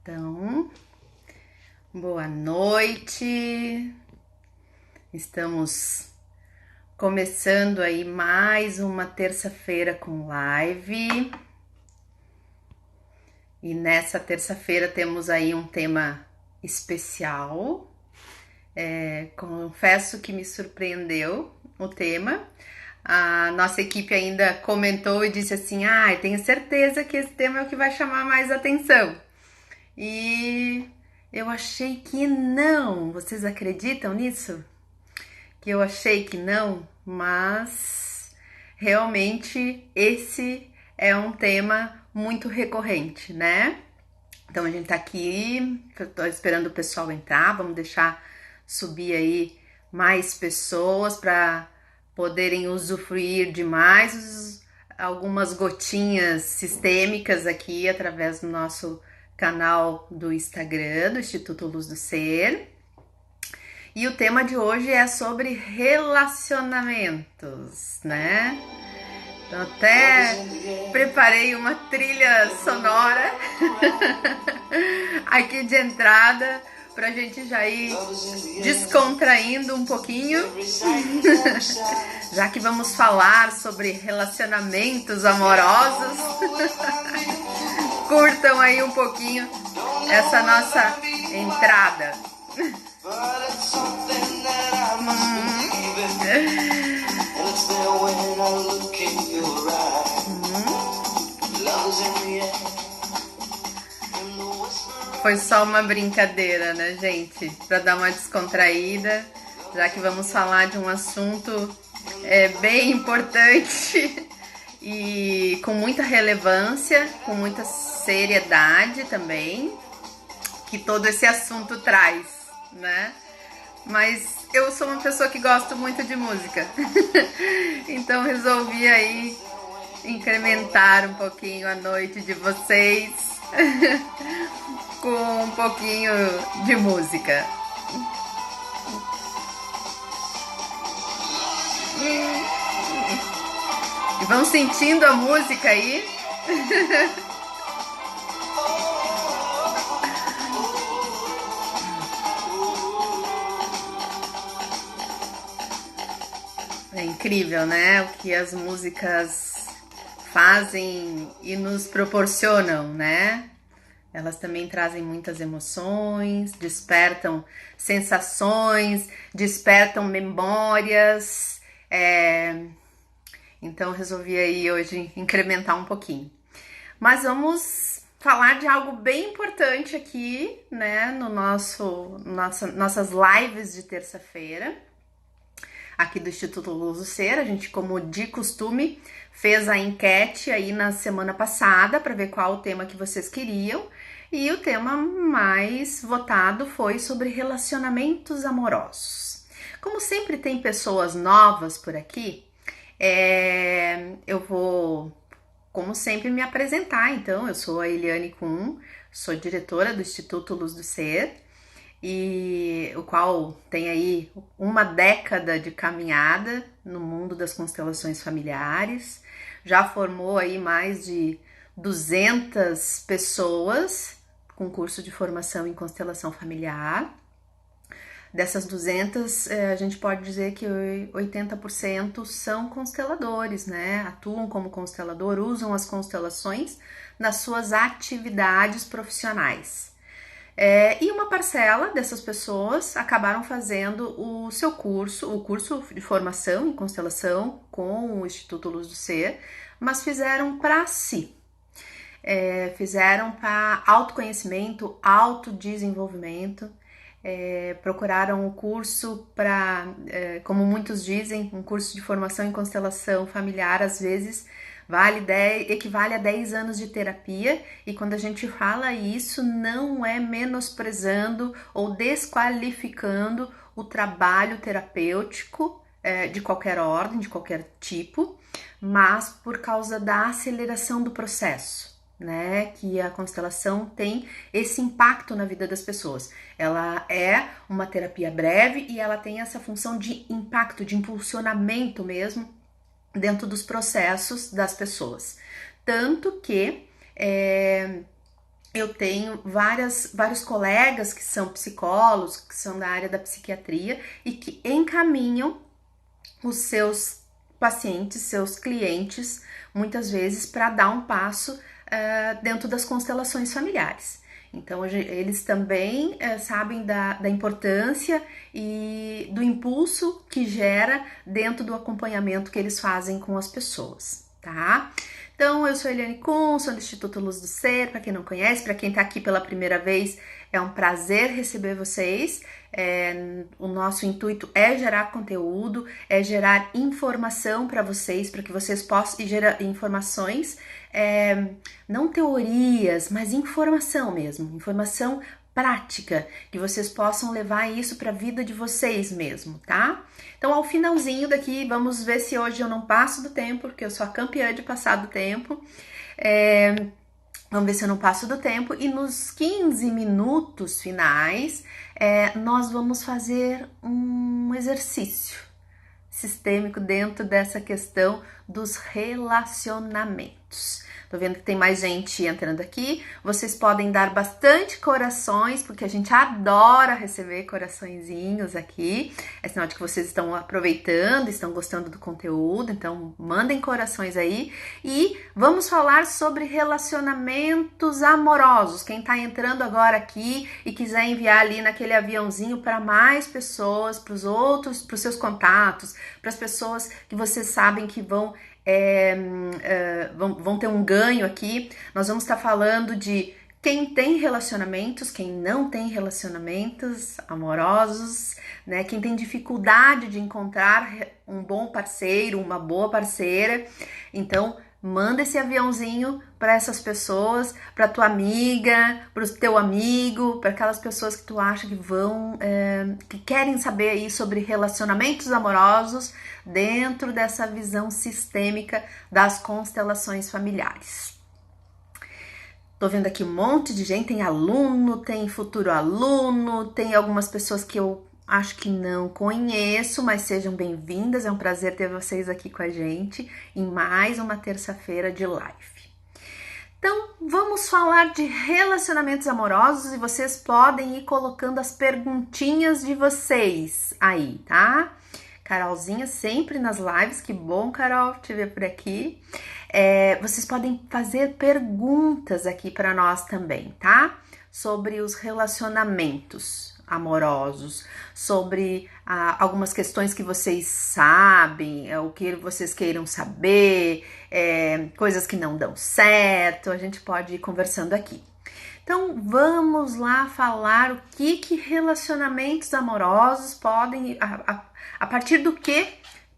Então, boa noite. Estamos começando aí mais uma terça-feira com live. E nessa terça-feira temos aí um tema especial. Confesso que me surpreendeu o tema. A nossa equipe ainda comentou e disse assim: tenho certeza que esse tema é o que vai chamar mais atenção. E eu achei que não. Vocês acreditam nisso? Que eu achei que não, mas realmente esse é um tema muito recorrente, né? Então a gente tá aqui, eu tô esperando o pessoal entrar, vamos deixar subir aí mais pessoas para poderem usufruir de algumas gotinhas sistêmicas aqui através do nosso canal do Instagram, do Instituto Luz do Ser. E o tema de hoje é sobre relacionamentos, né? Então até preparei uma trilha sonora aqui de entrada pra gente já ir descontraindo um pouquinho, já que vamos falar sobre relacionamentos amorosos. Curtam aí um pouquinho essa nossa entrada. Foi só uma brincadeira, né, gente? Para dar uma descontraída, já que vamos falar de um assunto bem importante e com muita relevância, com muita seriedade também, que todo esse assunto traz, né? Mas eu sou uma pessoa que gosto muito de música, então resolvi aí incrementar um pouquinho a noite de vocês com um pouquinho de música. E vão sentindo a música aí? É incrível, né? O que as músicas fazem e nos proporcionam, né? Elas também trazem muitas emoções, despertam sensações, despertam memórias. Então resolvi aí hoje incrementar um pouquinho. Mas vamos falar de algo bem importante aqui, né? No nossas lives de terça-feira, aqui do Instituto Luz do Ser. A gente, como de costume, fez a enquete aí na semana passada para ver qual o tema que vocês queriam. E o tema mais votado foi sobre relacionamentos amorosos. Como sempre tem pessoas novas por aqui, eu vou, como sempre, me apresentar. Então, eu sou a Eliane Kuhn, sou diretora do Instituto Luz do Ser, e o qual tem aí uma década de caminhada no mundo das constelações familiares. Já formou aí mais de 200 pessoas com curso de formação em constelação familiar. Dessas 200, a gente pode dizer que 80% são consteladores, né? Atuam como constelador, usam as constelações nas suas atividades profissionais. E uma parcela dessas pessoas acabaram fazendo o seu curso, o curso de formação em constelação com o Instituto Luz do Ser, mas fizeram para si. Fizeram para autoconhecimento, autodesenvolvimento, procuraram o curso para, como muitos dizem, um curso de formação em constelação familiar, às vezes, equivale a 10 anos de terapia, e quando a gente fala isso, não é menosprezando ou desqualificando o trabalho terapêutico de qualquer ordem, de qualquer tipo, mas por causa da aceleração do processo, né? Que a constelação tem esse impacto na vida das pessoas. Ela é uma terapia breve e ela tem essa função de impacto, de impulsionamento mesmo dentro dos processos das pessoas. Tanto que eu tenho vários colegas que são psicólogos, que são da área da psiquiatria e que encaminham os seus pacientes, seus clientes, muitas vezes para dar um passo dentro das constelações familiares. Então, eles também sabem da importância e do impulso que gera dentro do acompanhamento que eles fazem com as pessoas, tá? Então, eu sou Eliane Kuhn, sou do Instituto Luz do Ser, para quem não conhece, para quem está aqui pela primeira vez, é um prazer receber vocês. O nosso intuito é gerar conteúdo, é gerar informação para vocês, para que vocês possam gerar informações, não teorias, mas informação mesmo, informação prática, que vocês possam levar isso para a vida de vocês mesmo, tá? Então, ao finalzinho daqui, vamos ver se hoje eu não passo do tempo, porque eu sou a campeã de passar do tempo. Vamos ver se eu não passo do tempo. E nos 15 minutos finais, nós vamos fazer um exercício sistêmico dentro dessa questão dos relacionamentos. Tô vendo que tem mais gente entrando aqui. Vocês podem dar bastante corações, porque a gente adora receber coraçõezinhos aqui. É sinal de que vocês estão aproveitando, estão gostando do conteúdo. Então, mandem corações aí. E vamos falar sobre relacionamentos amorosos. Quem tá entrando agora aqui e quiser enviar ali naquele aviãozinho para mais pessoas, para os outros, para os seus contatos, para as pessoas que vocês sabem que vão ter um ganho aqui. Nós vamos estar falando de quem tem relacionamentos, quem não tem relacionamentos amorosos, né? Quem tem dificuldade de encontrar um bom parceiro, uma boa parceira. Então, manda esse aviãozinho para essas pessoas, para tua amiga, para o teu amigo, para aquelas pessoas que tu acha que que querem saber aí sobre relacionamentos amorosos dentro dessa visão sistêmica das constelações familiares. Tô vendo aqui um monte de gente, tem aluno, tem futuro aluno, tem algumas pessoas que eu acho que não conheço, mas sejam bem-vindas, é um prazer ter vocês aqui com a gente em mais uma terça-feira de live. Então, vamos falar de relacionamentos amorosos e vocês podem ir colocando as perguntinhas de vocês aí, tá? Carolzinha sempre nas lives, que bom, Carol, te ver por aqui. Vocês podem fazer perguntas aqui para nós também, tá? Sobre os relacionamentos amorosos, sobre algumas questões que vocês sabem, o que vocês queiram saber, coisas que não dão certo, a gente pode ir conversando aqui. Então, vamos lá falar o que relacionamentos amorosos podem, a partir do que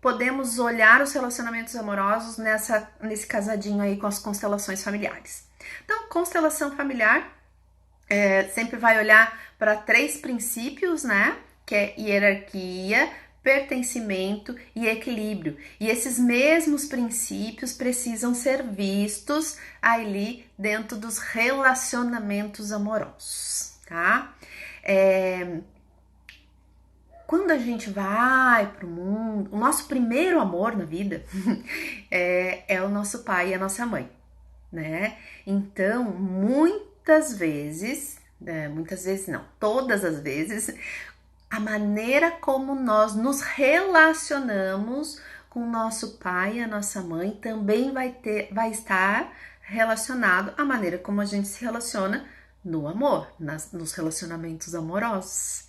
podemos olhar os relacionamentos amorosos nesse casadinho aí com as constelações familiares. Então, constelação familiar sempre vai olhar para 3 princípios, né? Que é hierarquia, pertencimento e equilíbrio. E esses mesmos princípios precisam ser vistos ali dentro dos relacionamentos amorosos, tá? Quando a gente vai pro mundo, o nosso primeiro amor na vida é o nosso pai e a nossa mãe, né? Então, muitas vezes não, todas as vezes, a maneira como nós nos relacionamos com o nosso pai e a nossa mãe também vai estar relacionado à maneira como a gente se relaciona no amor, nos relacionamentos amorosos.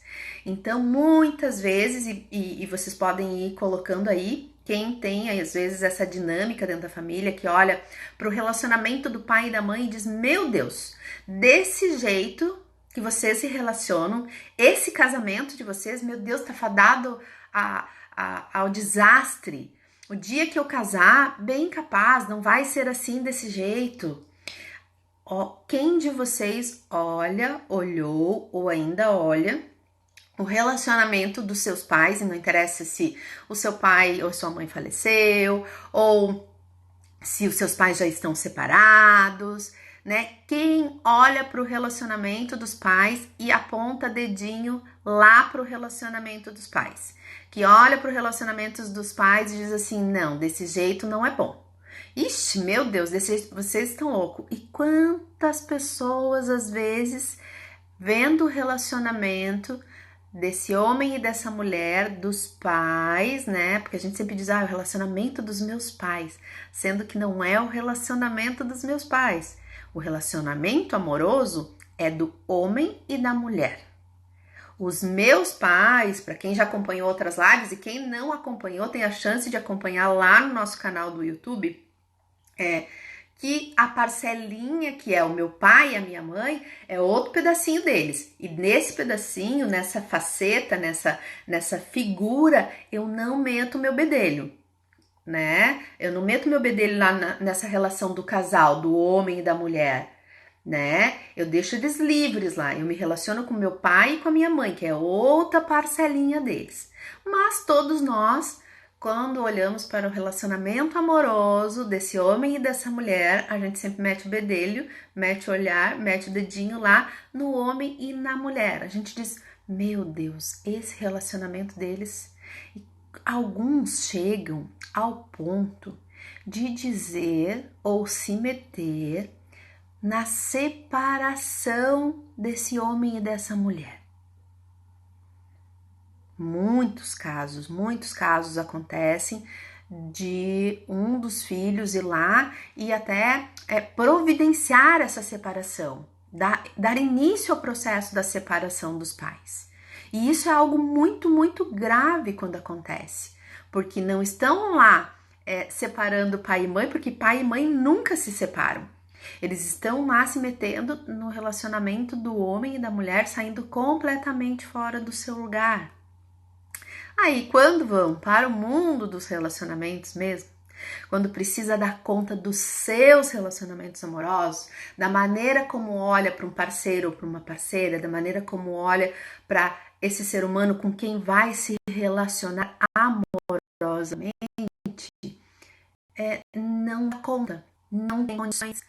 Então, muitas vezes, e vocês podem ir colocando aí, quem tem, às vezes, essa dinâmica dentro da família, que olha para o relacionamento do pai e da mãe e diz, meu Deus, desse jeito que vocês se relacionam, esse casamento de vocês, meu Deus, tá fadado ao desastre. O dia que eu casar, bem capaz, não vai ser assim desse jeito. Quem de vocês olhou ou ainda olha o relacionamento dos seus pais, e não interessa se o seu pai ou sua mãe faleceu, ou se os seus pais já estão separados, né? Quem olha para o relacionamento dos pais e aponta dedinho lá para o relacionamento dos pais, que olha para o relacionamento dos pais e diz assim, não, desse jeito não é bom. Ixi, meu Deus, vocês estão loucos. E quantas pessoas, às vezes, vendo o relacionamento desse homem e dessa mulher, dos pais, né? Porque a gente sempre diz, o relacionamento dos meus pais, sendo que não é o relacionamento dos meus pais. O relacionamento amoroso é do homem e da mulher. Os meus pais, para quem já acompanhou outras lives e quem não acompanhou, tem a chance de acompanhar lá no nosso canal do YouTube, que a parcelinha que é o meu pai e a minha mãe é outro pedacinho deles. E nesse pedacinho, nessa faceta, nessa figura, eu não meto meu bedelho, né? Eu não meto meu bedelho lá nessa relação do casal, do homem e da mulher, né? Eu deixo eles livres lá. Eu me relaciono com meu pai e com a minha mãe, que é outra parcelinha deles. Mas todos nós, quando olhamos para o relacionamento amoroso desse homem e dessa mulher, a gente sempre mete o bedelho, mete o olhar, mete o dedinho lá no homem e na mulher. A gente diz, meu Deus, esse relacionamento deles. E alguns chegam ao ponto de dizer ou se meter na separação desse homem e dessa mulher. Muitos casos acontecem de um dos filhos ir lá e até providenciar essa separação, dar início ao processo da separação dos pais. E isso é algo muito, muito grave quando acontece, porque não estão lá separando pai e mãe, porque pai e mãe nunca se separam. Eles estão lá se metendo no relacionamento do homem e da mulher, saindo completamente fora do seu lugar. Aí, quando vão para o mundo dos relacionamentos mesmo, quando precisa dar conta dos seus relacionamentos amorosos, da maneira como olha para um parceiro ou para uma parceira, da maneira como olha para esse ser humano com quem vai se relacionar amorosamente, não dá conta, não tem condições,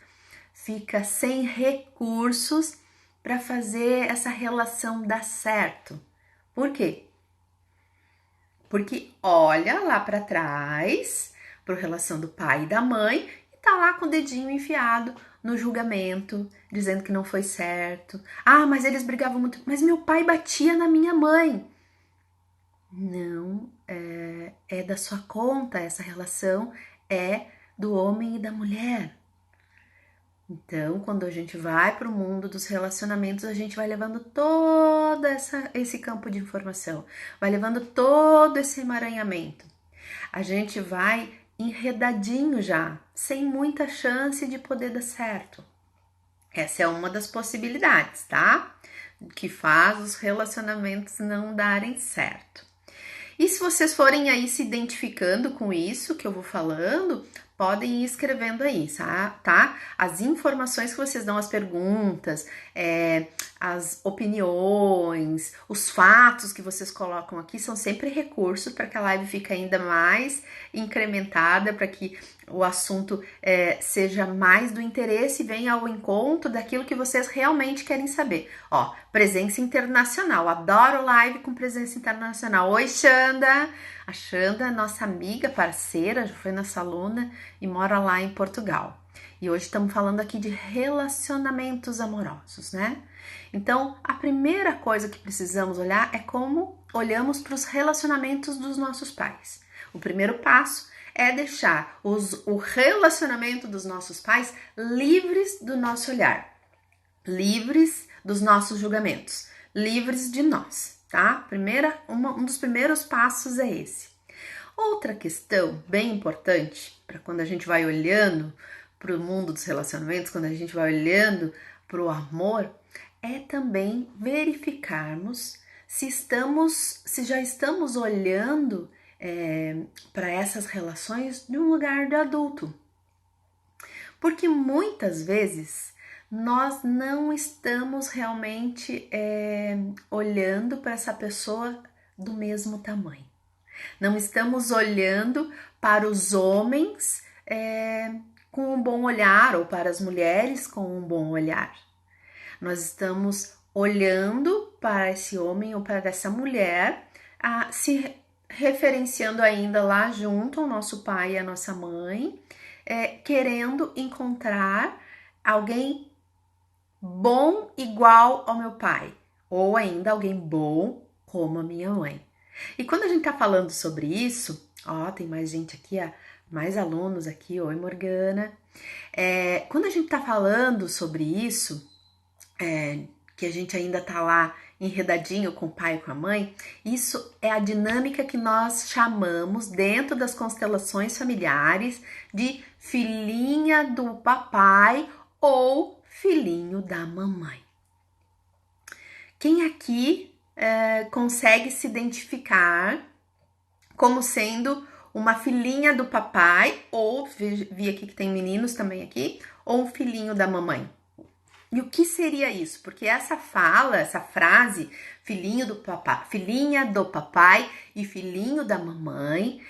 fica sem recursos para fazer essa relação dar certo. Por quê? Porque olha lá para trás, para a relação do pai e da mãe, e tá lá com o dedinho enfiado no julgamento, dizendo que não foi certo. Mas eles brigavam muito. Mas meu pai batia na minha mãe. Não, é da sua conta, essa relação é do homem e da mulher. Então, quando a gente vai para o mundo dos relacionamentos, a gente vai levando todo esse campo de informação, vai levando todo esse emaranhamento. A gente vai enredadinho já, sem muita chance de poder dar certo. Essa é uma das possibilidades, tá? Que faz os relacionamentos não darem certo. E se vocês forem aí se identificando com isso que eu vou falando, podem ir escrevendo aí, tá? As informações que vocês dão, as perguntas, as opiniões, os fatos que vocês colocam aqui são sempre recursos para que a live fique ainda mais incrementada, para que o assunto seja mais do interesse e venha ao encontro daquilo que vocês realmente querem saber. Ó, presença internacional, adoro live com presença internacional. Oi, Xanda! A Xanda é nossa amiga, parceira, já foi nossa aluna e mora lá em Portugal. E hoje estamos falando aqui de relacionamentos amorosos, né? Então, a primeira coisa que precisamos olhar é como olhamos para os relacionamentos dos nossos pais. O primeiro passo é deixar o relacionamento dos nossos pais livres do nosso olhar, livres dos nossos julgamentos, livres de nós, tá? Um dos primeiros passos é esse. Outra questão bem importante para quando a gente vai olhando para o mundo dos relacionamentos, quando a gente vai olhando para o amor, é também verificarmos se já estamos olhando para essas relações de um lugar de adulto. Porque muitas vezes nós não estamos realmente olhando para essa pessoa do mesmo tamanho. Não estamos olhando para os homens com um bom olhar ou para as mulheres com um bom olhar. Nós estamos olhando para esse homem ou para essa mulher, se referenciando ainda lá junto ao nosso pai e à nossa mãe, querendo encontrar alguém bom igual ao meu pai, ou ainda alguém bom como a minha mãe. E quando a gente tá falando sobre isso, ó, tem mais gente aqui, ó, mais alunos aqui, oi Morgana. Quando a gente tá falando sobre isso, que a gente ainda tá lá enredadinho com o pai e com a mãe, isso é a dinâmica que nós chamamos dentro das constelações familiares de filhinha do papai ou filhinho da mamãe. Quem aqui consegue se identificar como sendo uma filhinha do papai, ou vi aqui que tem meninos também aqui, ou um filhinho da mamãe? E o que seria isso? Porque essa frase, filhinho do papai, filhinha do papai e filhinho da mamãe,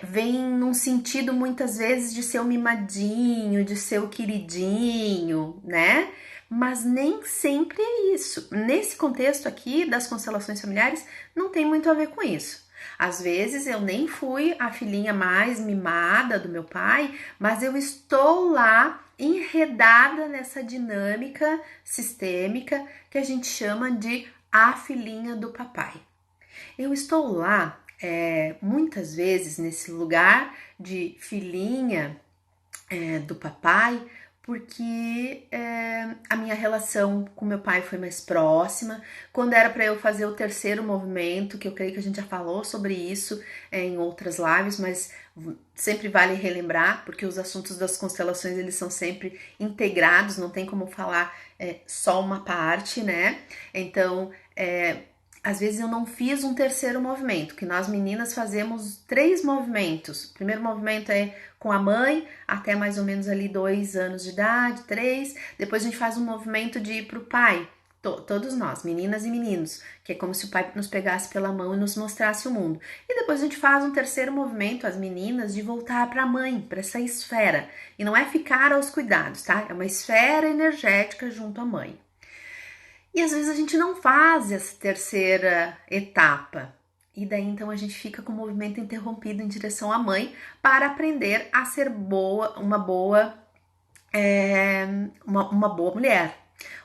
vem num sentido muitas vezes de ser o mimadinho, de ser o queridinho, né? Mas nem sempre é isso. Nesse contexto aqui das constelações familiares, não tem muito a ver com isso. Às vezes eu nem fui a filhinha mais mimada do meu pai, mas eu estou lá enredada nessa dinâmica sistêmica que a gente chama de a filhinha do papai. Eu estou lá muitas vezes nesse lugar de filhinha do papai, porque a minha relação com meu pai foi mais próxima. Quando era para eu fazer o terceiro movimento, que eu creio que a gente já falou sobre isso em outras lives, mas sempre vale relembrar, porque os assuntos das constelações eles são sempre integrados, não tem como falar só uma parte, né? Então, às vezes eu não fiz um terceiro movimento, que nós meninas fazemos 3 movimentos. O primeiro movimento é com a mãe, até mais ou menos ali 2 anos de idade, 3. Depois a gente faz um movimento de ir pro pai, todos nós, meninas e meninos, que é como se o pai nos pegasse pela mão e nos mostrasse o mundo. E depois a gente faz um terceiro movimento, as meninas, de voltar para a mãe, para essa esfera. E não é ficar aos cuidados, tá? É uma esfera energética junto à mãe. E às vezes a gente não faz essa terceira etapa. E daí então a gente fica com o movimento interrompido em direção à mãe para aprender a ser uma boa mulher,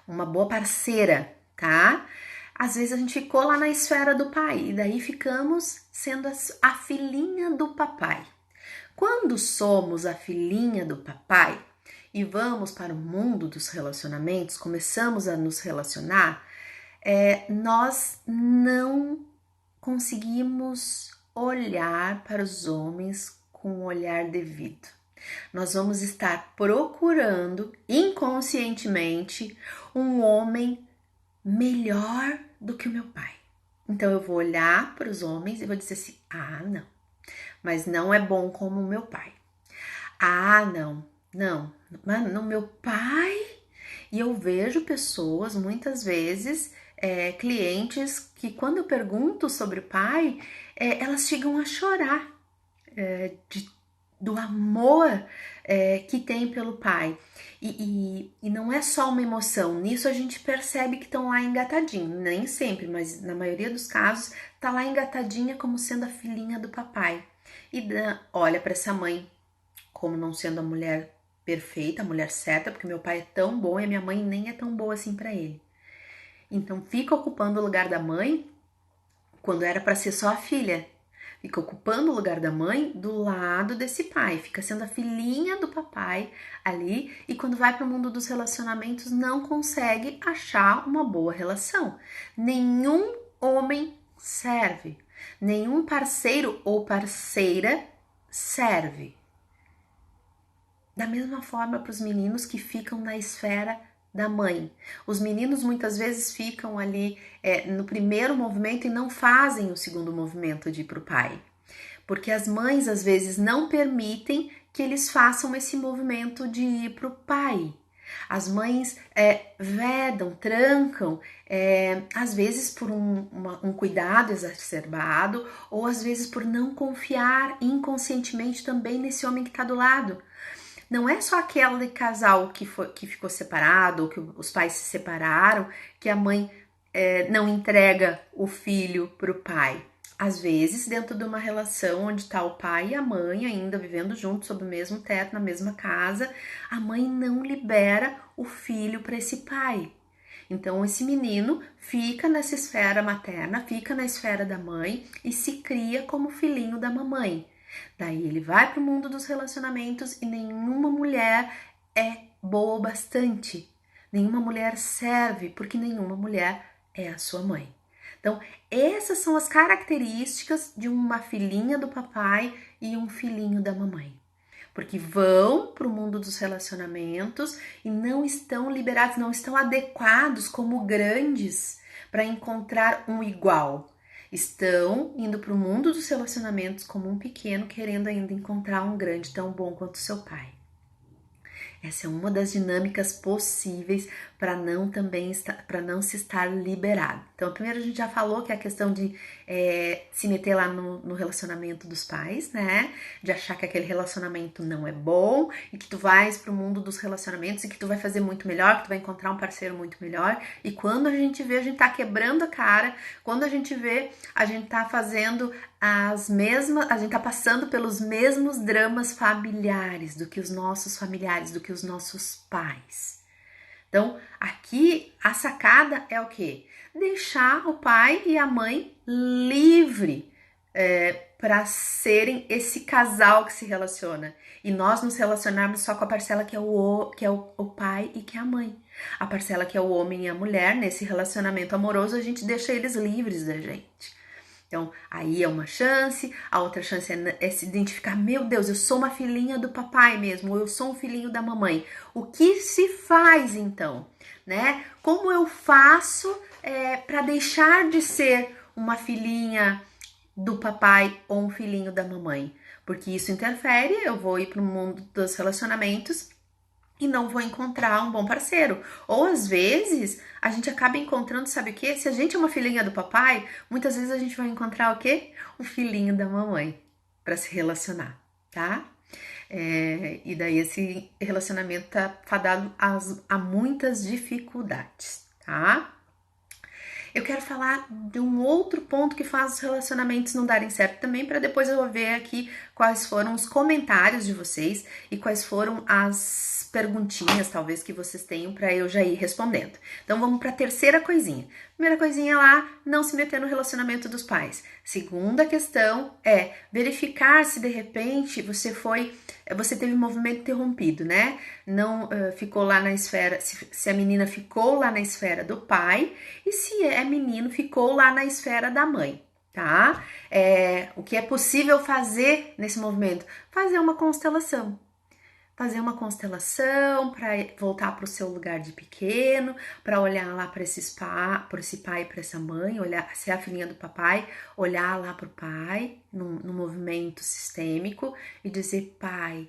uma boa parceira, tá? Às vezes a gente ficou lá na esfera do pai e daí ficamos sendo a filhinha do papai. Quando somos a filhinha do papai, e vamos para o mundo dos relacionamentos, começamos a nos relacionar, nós não conseguimos olhar para os homens com o olhar devido. Nós vamos estar procurando inconscientemente um homem melhor do que o meu pai. Então eu vou olhar para os homens e vou dizer assim: ah, não, mas não é bom como o meu pai. Ah, não, mano, no meu pai. E eu vejo pessoas, muitas vezes, clientes, que quando eu pergunto sobre o pai, elas chegam a chorar do amor que tem pelo pai. E não é só uma emoção, nisso a gente percebe que estão lá engatadinho, nem sempre, mas na maioria dos casos, tá lá engatadinha como sendo a filhinha do papai. E olha para essa mãe como não sendo a mulher perfeita, a mulher certa, porque meu pai é tão bom e a minha mãe nem é tão boa assim para ele. Então fica ocupando o lugar da mãe quando era para ser só a filha. Fica ocupando o lugar da mãe do lado desse pai, fica sendo a filhinha do papai ali, e quando vai para o mundo dos relacionamentos não consegue achar uma boa relação. Nenhum homem serve, nenhum parceiro ou parceira serve. Da mesma forma para os meninos que ficam na esfera da mãe. Os meninos muitas vezes ficam ali no primeiro movimento e não fazem o segundo movimento de ir para o pai. Porque as mães às vezes não permitem que eles façam esse movimento de ir para o pai. As mães vedam, trancam, às vezes por um cuidado exacerbado, ou às vezes por não confiar inconscientemente também nesse homem que está do lado. Não é só aquele casal que ficou separado, ou que os pais se separaram, que a mãe não entrega o filho para o pai. Às vezes, dentro de uma relação onde está o pai e a mãe ainda vivendo juntos sob o mesmo teto, na mesma casa, a mãe não libera o filho para esse pai. Então, esse menino fica nessa esfera materna, fica na esfera da mãe e se cria como filhinho da mamãe. Daí ele vai para o mundo dos relacionamentos e nenhuma mulher é boa o bastante. Nenhuma mulher serve, porque nenhuma mulher é a sua mãe. Então, essas são as características de uma filhinha do papai e um filhinho da mamãe. Porque vão para o mundo dos relacionamentos e não estão liberados, não estão adequados como grandes para encontrar um igual. Estão indo para o mundo dos relacionamentos como um pequeno, querendo ainda encontrar um grande tão bom quanto seu pai. Essa é uma das dinâmicas possíveis para não se estar liberado. Então, primeiro a gente já falou que é a questão de se meter lá no relacionamento dos pais, né? De achar que aquele relacionamento não é bom e que tu vais para o mundo dos relacionamentos e que tu vai fazer muito melhor, que tu vai encontrar um parceiro muito melhor. E quando a gente vê, a gente tá quebrando a cara. Quando a gente vê, a gente tá fazendo a gente tá passando pelos mesmos dramas familiares do que os nossos familiares, do que os nossos pais. Então, aqui a sacada é o quê? Deixar o pai e a mãe livre para serem esse casal que se relaciona. E nós nos relacionarmos só com a parcela que é o pai e que é a mãe. A parcela que é o homem e a mulher, nesse relacionamento amoroso, a gente deixa eles livres da gente. Então, aí é uma chance, a outra chance é se identificar, meu Deus, eu sou uma filhinha do papai mesmo, ou eu sou um filhinho da mamãe. O que se faz então, né? Como eu faço para deixar de ser uma filhinha do papai ou um filhinho da mamãe? Porque isso interfere, eu vou ir para o mundo dos relacionamentos e não vou encontrar um bom parceiro. Ou às vezes a gente acaba encontrando, sabe o quê? Se a gente é uma filhinha do papai, muitas vezes a gente vai encontrar o quê? Um filhinho da mamãe para se relacionar, tá? E daí esse relacionamento tá fadado a muitas dificuldades, tá? Eu quero falar de um outro ponto que faz os relacionamentos não darem certo também, para depois eu ver aqui quais foram os comentários de vocês e quais foram as perguntinhas, talvez, que vocês tenham para eu já ir respondendo. Então, vamos para a terceira coisinha. Primeira coisinha lá, não se meter no relacionamento dos pais. Segunda questão é verificar se, de repente, você teve um movimento interrompido, né? Não ficou lá na esfera, se a menina ficou lá na esfera do pai e se é menino, ficou lá na esfera da mãe, tá? O que é possível fazer nesse movimento? Fazer uma constelação. Fazer uma constelação para voltar para o seu lugar de pequeno, para olhar lá para esse pai e para essa mãe, olhar se é a filhinha do papai, olhar lá para o pai no movimento sistêmico e dizer: pai,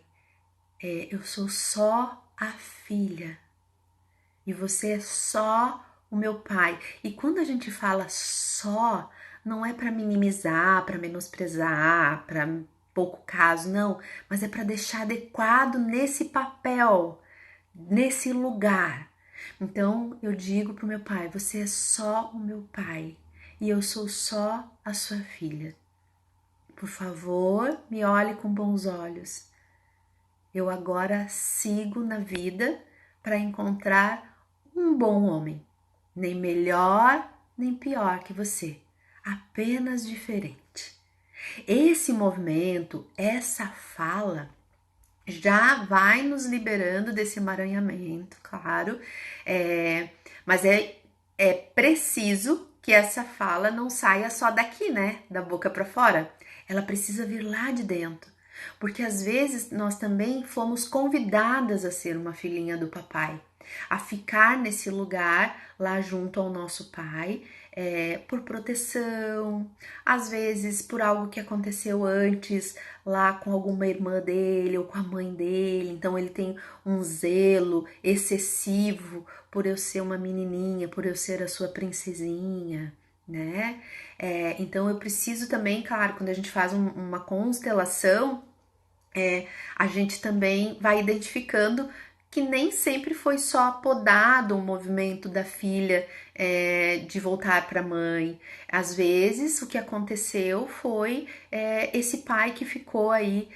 eu sou só a filha e você é só o meu pai. E quando a gente fala só, não é para minimizar, para menosprezar, para pouco caso, não, mas é para deixar adequado nesse papel, nesse lugar. Então eu digo pro meu pai: você é só o meu pai e eu sou só a sua filha. Por favor, me olhe com bons olhos. Eu agora sigo na vida para encontrar um bom homem, nem melhor nem pior que você, apenas diferente. Esse movimento, essa fala, já vai nos liberando desse emaranhamento, claro, mas é preciso que essa fala não saia só daqui, né, da boca para fora. Ela precisa vir lá de dentro, porque às vezes nós também fomos convidadas a ser uma filhinha do papai, a ficar nesse lugar lá junto ao nosso pai, por proteção, às vezes por algo que aconteceu antes lá com alguma irmã dele ou com a mãe dele, então ele tem um zelo excessivo por eu ser uma menininha, por eu ser a sua princesinha, né? Então eu preciso também, claro, quando a gente faz uma constelação, a gente também vai identificando que nem sempre foi só podado o movimento da filha de voltar para a mãe. Às vezes o que aconteceu foi esse pai que ficou aí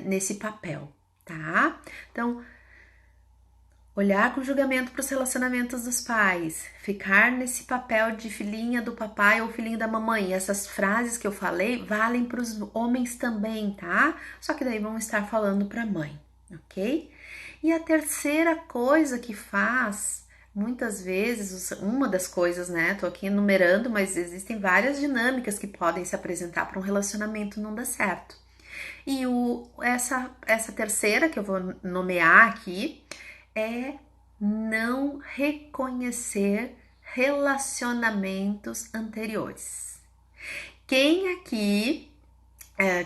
nesse papel, tá? Então, olhar com julgamento para os relacionamentos dos pais, ficar nesse papel de filhinha do papai ou filhinho da mamãe. E essas frases que eu falei valem para os homens também, tá? Só que daí vamos estar falando para a mãe, ok? E a terceira coisa que faz, muitas vezes, uma das coisas, né? Tô aqui enumerando, mas existem várias dinâmicas que podem se apresentar para um relacionamento não dar certo. E essa terceira que eu vou nomear aqui é não reconhecer relacionamentos anteriores. Quem aqui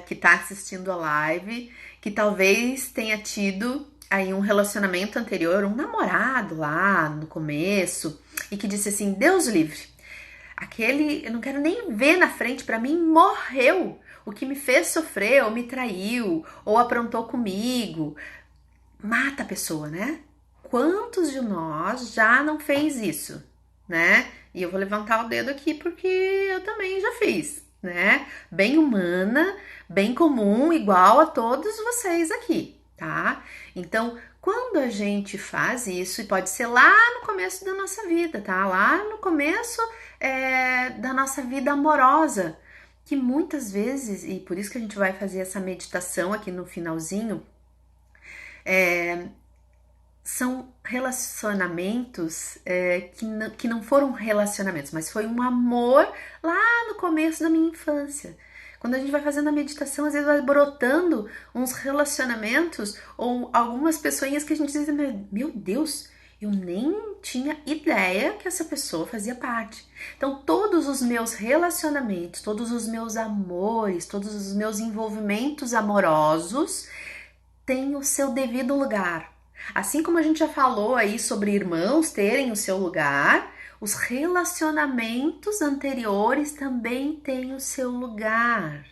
que está assistindo a live, que talvez tenha tido aí um relacionamento anterior, um namorado lá no começo, e que disse assim, Deus livre, aquele eu não quero nem ver na frente, para mim morreu, o que me fez sofrer, ou me traiu, ou aprontou comigo, mata a pessoa, né? Quantos de nós já não fez isso, né? E eu vou levantar o dedo aqui porque eu também já fiz, né? Bem humana, bem comum, igual a todos vocês aqui, tá? Então, quando a gente faz isso, e pode ser lá no começo da nossa vida, tá? Lá no começo da nossa vida amorosa, que muitas vezes, e por isso que a gente vai fazer essa meditação aqui no finalzinho, são relacionamentos que não foram relacionamentos, mas foi um amor lá no começo da minha infância. Quando a gente vai fazendo a meditação, às vezes vai brotando uns relacionamentos ou algumas pessoinhas que a gente diz, meu Deus, eu nem tinha ideia que essa pessoa fazia parte. Então, todos os meus relacionamentos, todos os meus amores, todos os meus envolvimentos amorosos têm o seu devido lugar. Assim como a gente já falou aí sobre irmãos terem o seu lugar, os relacionamentos anteriores também têm o seu lugar.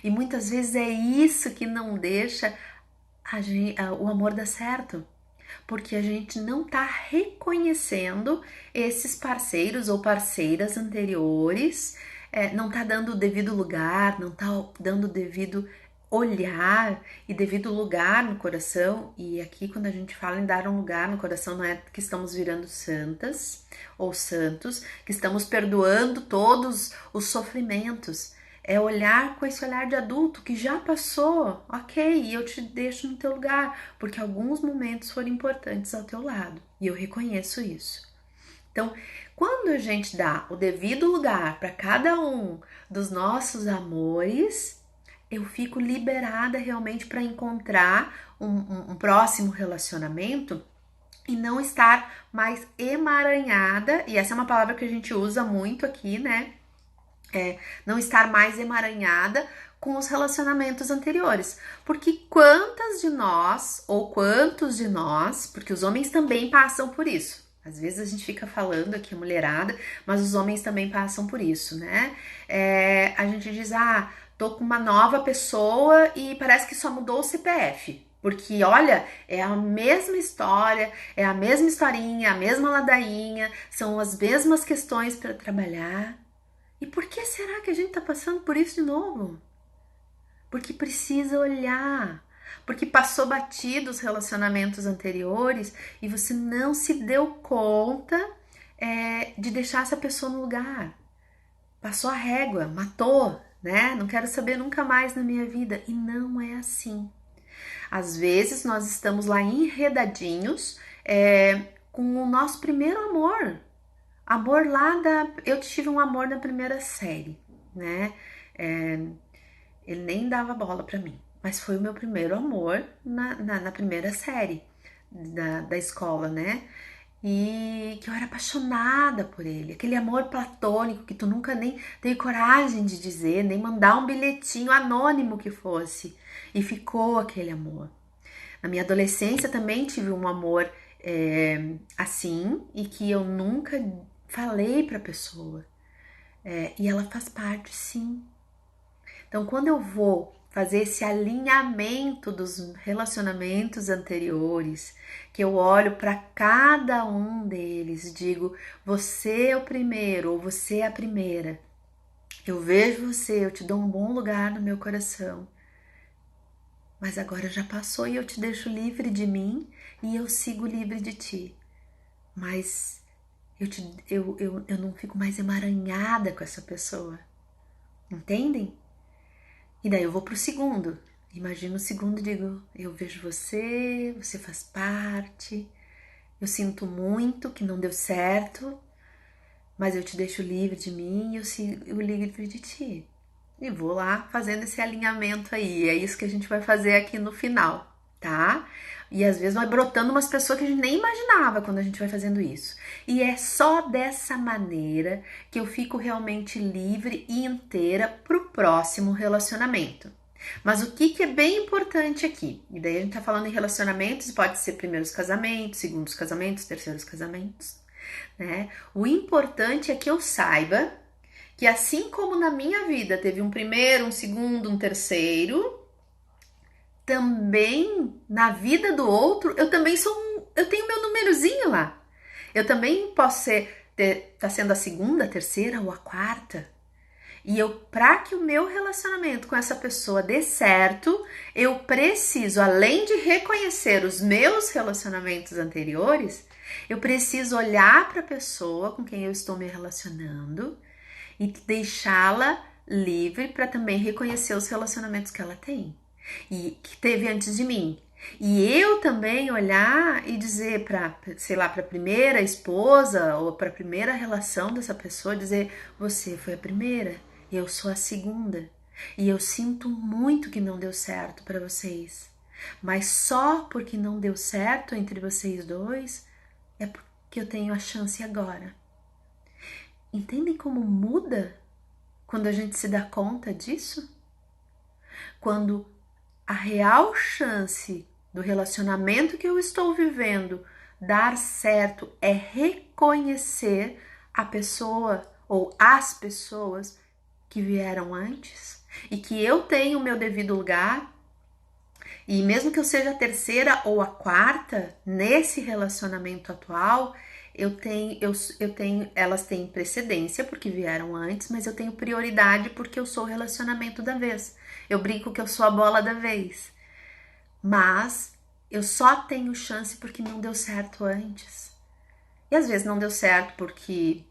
E muitas vezes é isso que não deixa o amor dar certo. Porque a gente não está reconhecendo esses parceiros ou parceiras anteriores, não está dando o devido lugar, não está dando o devido olhar e devido lugar no coração. E aqui quando a gente fala em dar um lugar no coração, não é que estamos virando santas ou santos, que estamos perdoando todos os sofrimentos. É olhar com esse olhar de adulto que já passou, ok, e eu te deixo no teu lugar, porque alguns momentos foram importantes ao teu lado, e eu reconheço isso. Então, quando a gente dá o devido lugar para cada um dos nossos amores, eu fico liberada realmente para encontrar um próximo relacionamento e não estar mais emaranhada, e essa é uma palavra que a gente usa muito aqui, né? Não estar mais emaranhada com os relacionamentos anteriores. Porque quantas de nós, ou quantos de nós, porque os homens também passam por isso. Às vezes a gente fica falando aqui, a mulherada, mas os homens também passam por isso, né? A gente diz, tô com uma nova pessoa e parece que só mudou o CPF. Porque, olha, é a mesma história, é a mesma historinha, a mesma ladainha, são as mesmas questões para trabalhar. E por que será que a gente tá passando por isso de novo? Porque precisa olhar, porque passou batido os relacionamentos anteriores e você não se deu conta de deixar essa pessoa no lugar. Passou a régua, matou, né? Não quero saber nunca mais na minha vida. E não é assim. Às vezes nós estamos lá enredadinhos com o nosso primeiro amor. Amor eu tive um amor na primeira série, né? Ele nem dava bola pra mim, mas foi o meu primeiro amor na primeira série da escola, né? E que eu era apaixonada por ele, aquele amor platônico que tu nunca nem teve coragem de dizer, nem mandar um bilhetinho anônimo que fosse, e ficou aquele amor. Na minha adolescência também tive um amor assim, e que eu nunca falei pra pessoa, e ela faz parte, sim. Então, quando eu vou fazer esse alinhamento dos relacionamentos anteriores, que eu olho para cada um deles e digo: você é o primeiro ou você é a primeira. Eu vejo você, eu te dou um bom lugar no meu coração. Mas agora já passou e eu te deixo livre de mim e eu sigo livre de ti. Mas eu não fico mais emaranhada com essa pessoa. Entendem? E daí eu vou pro segundo. Imagino o segundo e digo: eu vejo você, você faz parte, eu sinto muito que não deu certo, mas eu te deixo livre de mim e eu sigo livre de ti. E vou lá fazendo esse alinhamento aí. É isso que a gente vai fazer aqui no final, tá? E às vezes vai brotando umas pessoas que a gente nem imaginava quando a gente vai fazendo isso. E é só dessa maneira que eu fico realmente livre e inteira pro próximo relacionamento. Mas o que é bem importante aqui? E daí a gente tá falando em relacionamentos, pode ser primeiros casamentos, segundos casamentos, terceiros casamentos, né? O importante é que eu saiba que assim como na minha vida teve um primeiro, um segundo, um terceiro, também na vida do outro, eu também eu tenho meu númerozinho lá. Eu também posso tá sendo a segunda, a terceira ou a quarta. E para que o meu relacionamento com essa pessoa dê certo, eu preciso, além de reconhecer os meus relacionamentos anteriores, eu preciso olhar para a pessoa com quem eu estou me relacionando e deixá-la livre para também reconhecer os relacionamentos que ela tem e que teve antes de mim. E eu também olhar e dizer para, sei lá, para a primeira esposa ou para a primeira relação dessa pessoa, dizer: você foi a primeira, eu sou a segunda. E eu sinto muito que não deu certo para vocês. Mas só porque não deu certo entre vocês dois é porque eu tenho a chance agora. Entendem como muda quando a gente se dá conta disso? Quando a real chance do relacionamento que eu estou vivendo dar certo é reconhecer a pessoa ou as pessoas que vieram antes e que eu tenho o meu devido lugar, e mesmo que eu seja a terceira ou a quarta nesse relacionamento atual, elas têm precedência porque vieram antes, mas eu tenho prioridade porque eu sou o relacionamento da vez. Eu brinco que eu sou a bola da vez. Mas eu só tenho chance porque não deu certo antes. E às vezes não deu certo porque...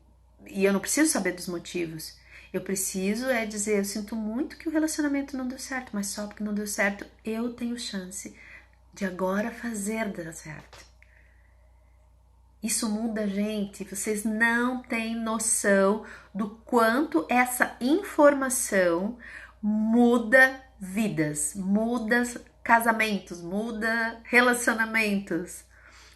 E eu não preciso saber dos motivos. Eu preciso dizer: eu sinto muito que o relacionamento não deu certo, mas só porque não deu certo eu tenho chance de agora fazer dar certo. Isso muda a gente, vocês não têm noção do quanto essa informação muda vidas, muda casamentos, muda relacionamentos.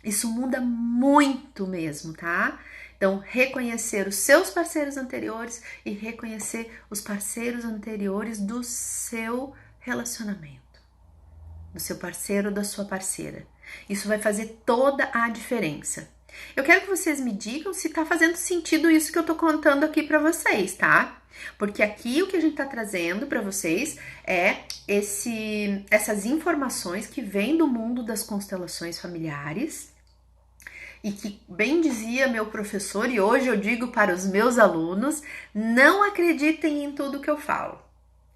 Isso muda muito mesmo, tá? Então, reconhecer os seus parceiros anteriores e reconhecer os parceiros anteriores do seu relacionamento, do seu parceiro ou da sua parceira. Isso vai fazer toda a diferença. Eu quero que vocês me digam se tá fazendo sentido isso que eu tô contando aqui para vocês, tá? Porque aqui o que a gente tá trazendo para vocês é essas informações que vêm do mundo das constelações familiares e que, bem dizia meu professor, e hoje eu digo para os meus alunos: não acreditem em tudo que eu falo.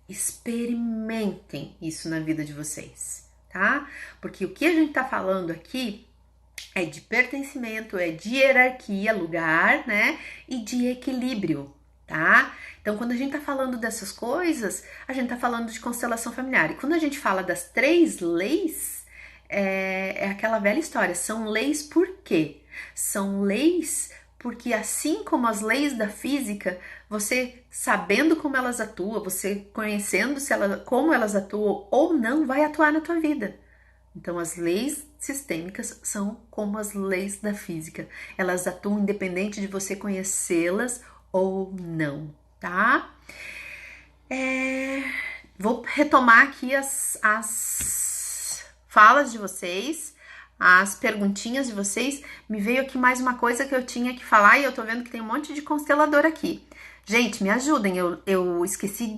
Experimentem isso na vida de vocês, tá? Porque o que a gente tá falando aqui é de pertencimento, é de hierarquia, lugar, né? E de equilíbrio, tá? Então, quando a gente tá falando dessas coisas, a gente tá falando de constelação familiar. E quando a gente fala das 3 leis, é aquela velha história. São leis por quê? São leis porque, assim como as leis da física, você sabendo como elas atuam, você conhecendo como elas atuam ou não, vai atuar na tua vida. Então, as leis sistêmicas são como as leis da física. Elas atuam independente de você conhecê-las ou não, tá? Vou retomar aqui as falas de vocês, as perguntinhas de vocês. Me veio aqui mais uma coisa que eu tinha que falar e eu tô vendo que tem um monte de constelador aqui. Gente, me ajudem, eu esqueci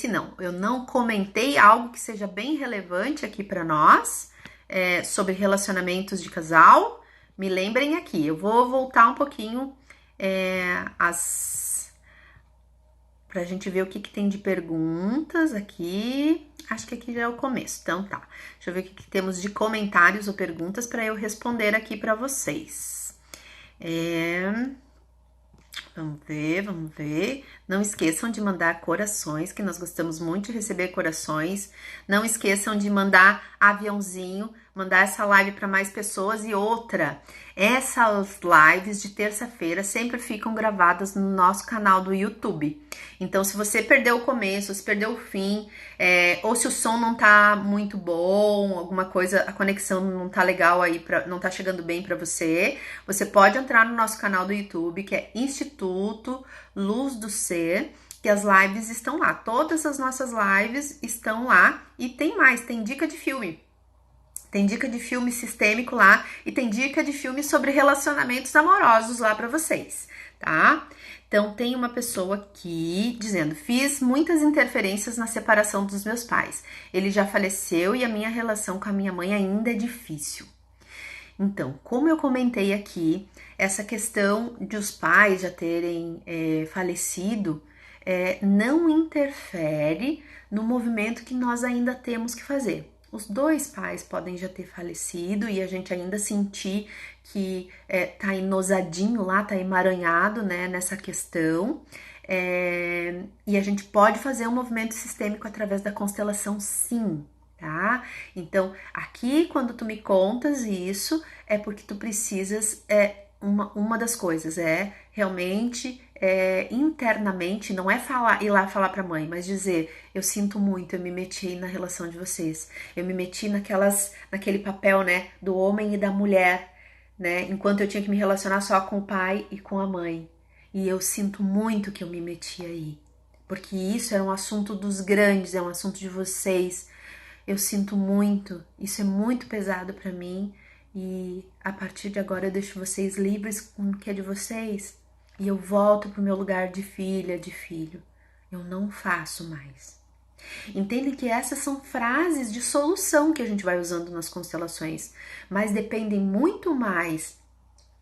não, eu não comentei algo que seja bem relevante aqui para nós, sobre relacionamentos de casal. Me lembrem aqui, eu vou voltar um pouquinho pra gente ver o que tem de perguntas aqui. Acho que aqui já é o começo, então tá. Deixa eu ver o que temos de comentários ou perguntas para eu responder aqui para vocês. Vamos ver, vamos ver. Não esqueçam de mandar corações, que nós gostamos muito de receber corações. Não esqueçam de mandar aviãozinho, mandar essa live para mais pessoas. E outra, essas lives de terça-feira sempre ficam gravadas no nosso canal do YouTube. Então, se você perdeu o começo, se perdeu o fim, ou se o som não tá muito bom, alguma coisa, a conexão não tá legal aí, não tá chegando bem para você, você pode entrar no nosso canal do YouTube, que é Instituto Luz do Ser, que as lives estão lá. Todas as nossas lives estão lá. E tem mais, tem dica de filme. Tem dica de filme sistêmico lá e tem dica de filme sobre relacionamentos amorosos lá para vocês, tá? Então, tem uma pessoa aqui dizendo: fiz muitas interferências na separação dos meus pais. Ele já faleceu e a minha relação com a minha mãe ainda é difícil. Então, como eu comentei aqui, essa questão de os pais já terem falecido não interfere no movimento que nós ainda temos que fazer. Os dois pais podem já ter falecido e a gente ainda sentir que tá enosadinho lá, tá emaranhado, né, nessa questão. E a gente pode fazer um movimento sistêmico através da constelação, sim, tá? Então, aqui, quando tu me contas isso, é porque tu precisas, uma das coisas é realmente internamente, não é ir lá falar pra mãe, mas dizer: eu sinto muito, eu me meti na relação de vocês, eu me meti naquele papel, né, do homem e da mulher, né, enquanto eu tinha que me relacionar só com o pai e com a mãe, e eu sinto muito que eu me meti aí, porque isso era um assunto dos grandes, é um assunto de vocês, eu sinto muito, isso é muito pesado pra mim, e a partir de agora eu deixo vocês livres com o que é de vocês. E eu volto pro meu lugar de filha, de filho. Eu não faço mais. Entendem que essas são frases de solução que a gente vai usando nas constelações, mas dependem muito mais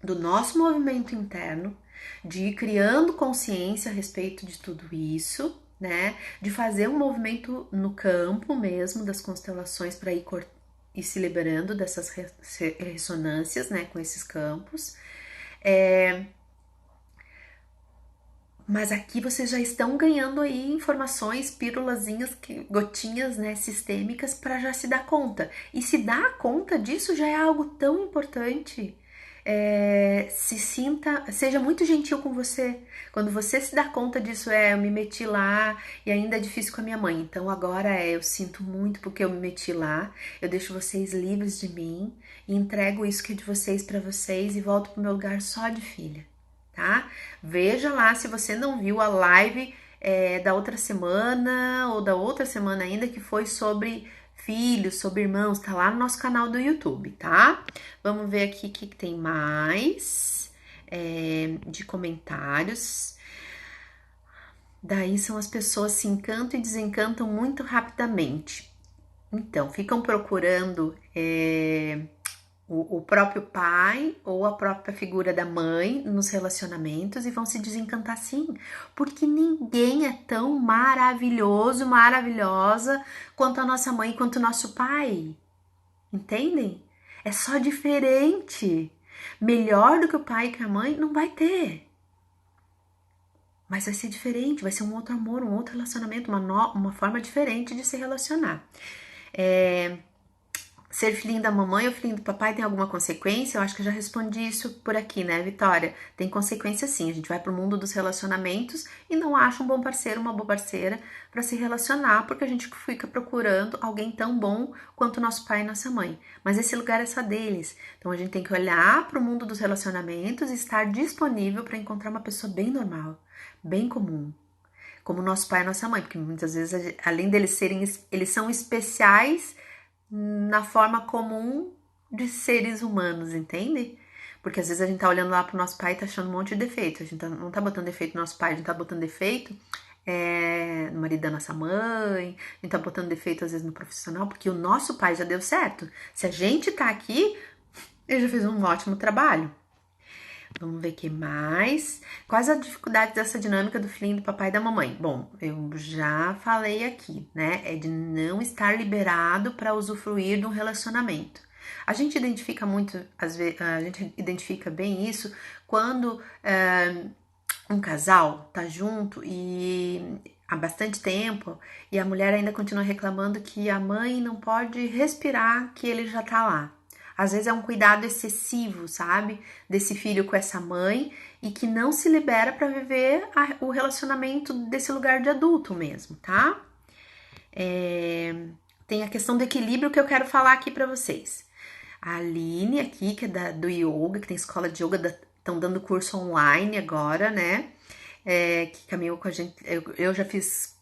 do nosso movimento interno, de ir criando consciência a respeito de tudo isso, né? De fazer um movimento no campo mesmo das constelações para ir se liberando dessas ressonâncias, né? Com esses campos. Mas aqui vocês já estão ganhando aí informações, pílulazinhas, gotinhas, né, sistêmicas para já se dar conta. E se dar conta disso já é algo tão importante. Seja muito gentil com você. Quando você se dá conta disso, eu me meti lá e ainda é difícil com a minha mãe. Então agora eu sinto muito porque eu me meti lá. Eu deixo vocês livres de mim e entrego isso que é de vocês para vocês e volto pro meu lugar só de filha. Tá? Veja lá se você não viu a live da outra semana ou da outra semana ainda, que foi sobre filhos, sobre irmãos, tá lá no nosso canal do YouTube, tá? Vamos ver aqui o que tem mais de comentários. Daí são as pessoas se encantam e desencantam muito rapidamente. Então, ficam procurando o próprio pai ou a própria figura da mãe nos relacionamentos e vão se desencantar, sim, porque ninguém é tão maravilhoso, maravilhosa quanto a nossa mãe, quanto o nosso pai, entendem? É só diferente. Melhor do que o pai e que a mãe não vai ter, mas vai ser diferente, vai ser um outro amor, um outro relacionamento, uma forma diferente de se relacionar. Ser filhinho da mamãe ou filhinho do papai tem alguma consequência? Eu acho que eu já respondi isso por aqui, né, Vitória? Tem consequência, sim. A gente vai pro mundo dos relacionamentos e não acha um bom parceiro, uma boa parceira para se relacionar, porque a gente fica procurando alguém tão bom quanto o nosso pai e nossa mãe. Mas esse lugar é só deles. Então a gente tem que olhar pro mundo dos relacionamentos e estar disponível para encontrar uma pessoa bem normal, bem comum, como nosso pai e nossa mãe, porque muitas vezes, além eles são especiais na forma comum de seres humanos, entende? Porque às vezes a gente tá olhando lá pro nosso pai e tá achando um monte de defeito. A gente não tá botando defeito no nosso pai, a gente tá botando defeito no marido da nossa mãe, a gente tá botando defeito às vezes no profissional, porque o nosso pai já deu certo. Se a gente tá aqui, ele já fez um ótimo trabalho. Vamos ver o que mais. Quais as dificuldades dessa dinâmica do filhinho do papai e da mamãe? Bom, eu já falei aqui, né? É de não estar liberado para usufruir de um relacionamento. A gente identifica muito, às vezes, a gente identifica bem isso quando um casal tá junto e há bastante tempo e a mulher ainda continua reclamando que a mãe não pode respirar, que ele já tá lá. Às vezes é um cuidado excessivo, sabe? Desse filho com essa mãe e que não se libera para viver o relacionamento desse lugar de adulto mesmo, tá? Tem a questão do equilíbrio que eu quero falar aqui para vocês. A Aline aqui, que é do yoga, que tem escola de yoga, estão dando curso online agora, né? Que caminhou com a gente. Eu já fiz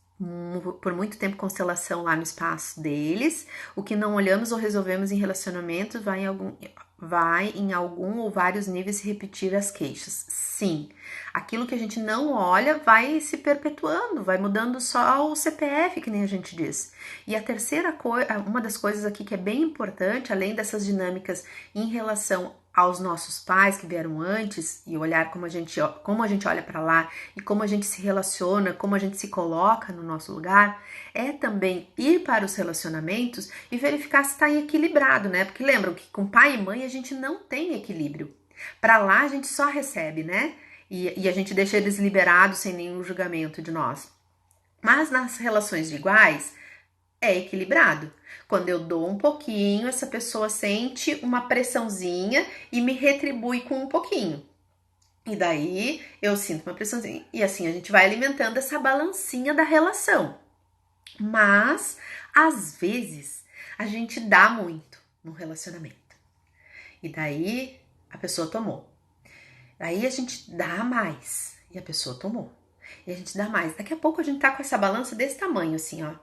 por muito tempo constelação lá no espaço deles. O que não olhamos ou resolvemos em relacionamento vai em algum ou vários níveis se repetir as queixas. Sim, aquilo que a gente não olha vai se perpetuando, vai mudando só o CPF, que nem a gente diz. E a terceira coisa, uma das coisas aqui que é bem importante, além dessas dinâmicas em relação aos nossos pais que vieram antes e olhar como a gente olha para lá e como a gente se relaciona, como a gente se coloca no nosso lugar, é também ir para os relacionamentos e verificar se está equilibrado, né? Porque lembram que com pai e mãe a gente não tem equilíbrio. Para lá a gente só recebe, né? E a gente deixa eles liberados sem nenhum julgamento de nós. Mas nas relações de iguais, é equilibrado. Quando eu dou um pouquinho, essa pessoa sente uma pressãozinha e me retribui com um pouquinho. E daí eu sinto uma pressãozinha. E assim a gente vai alimentando essa balancinha da relação. Mas, às vezes, a gente dá muito no relacionamento. E daí a pessoa tomou. Daí a gente dá mais. E a pessoa tomou. E a gente dá mais. Daqui a pouco a gente tá com essa balança desse tamanho, assim, ó.